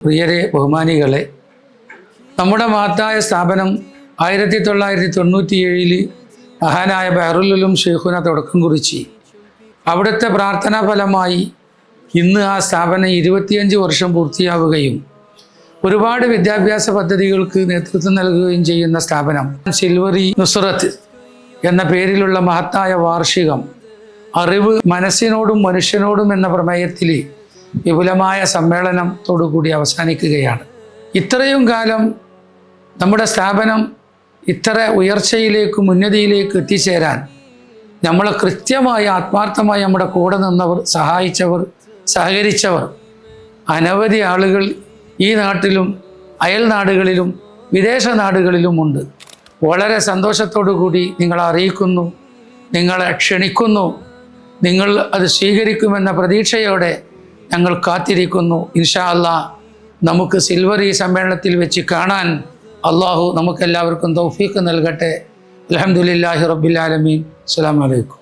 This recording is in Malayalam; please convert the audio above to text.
പ്രിയരെ, ബഹുമാനികളെ, നമ്മുടെ മഹത്തായ സ്ഥാപനം 1997 മഹാനായ ബഹറുൽ ഉലൂം ഷെയ്ഖുന തുടക്കം കുറിച്ച് അവിടുത്തെ പ്രാർത്ഥനാ ഫലമായി ഇന്ന് ആ സ്ഥാപനം 25 വർഷം പൂർത്തിയാവുകയും ഒരുപാട് വിദ്യാഭ്യാസ പദ്ധതികൾക്ക് നേതൃത്വം നൽകുകയും ചെയ്യുന്ന സ്ഥാപനം സിൽവറി നുസ്രത്ത് എന്ന പേരിലുള്ള മഹത്തായ വാർഷികം അറിവ് മനസ്സിനോടും മനുഷ്യനോടും എന്ന പ്രമേയത്തിൽ വിപുലമായ സമ്മേളനത്തോടുകൂടി അവസാനിക്കുകയാണ്. ഇത്രയും കാലം നമ്മുടെ സ്ഥാപനം ഇത്ര ഉയർച്ചയിലേക്കും ഉന്നതിയിലേക്ക് എത്തിച്ചേരാൻ നമ്മളെ കൃത്യമായി ആത്മാർത്ഥമായി നമ്മുടെ കൂടെ നിന്നവർ, സഹായിച്ചവർ, സഹകരിച്ചവർ അനവധി ആളുകൾ ഈ നാട്ടിലും അയൽ നാടുകളിലും വിദേശ നാടുകളിലുമുണ്ട്. വളരെ സന്തോഷത്തോടു കൂടി നിങ്ങളെ അറിയിക്കുന്നു, നിങ്ങളെ ക്ഷണിക്കുന്നു. നിങ്ങൾ അത് സ്വീകരിക്കുമെന്ന പ്രതീക്ഷയോടെ ഞങ്ങൾ കാത്തിരിക്കുന്നു. ഇൻഷാ അല്ലാഹ് നമുക്ക് സിൽവറി സമ്മേളനത്തിൽ വെച്ച് കാണാൻ അള്ളാഹു നമുക്കെല്ലാവർക്കും തൗഫീഖ് നൽകട്ടെ. അൽഹംദുലില്ലാഹി റബ്ബിൽ ആലമീൻ. അസ്സലാമു അലൈക്കും.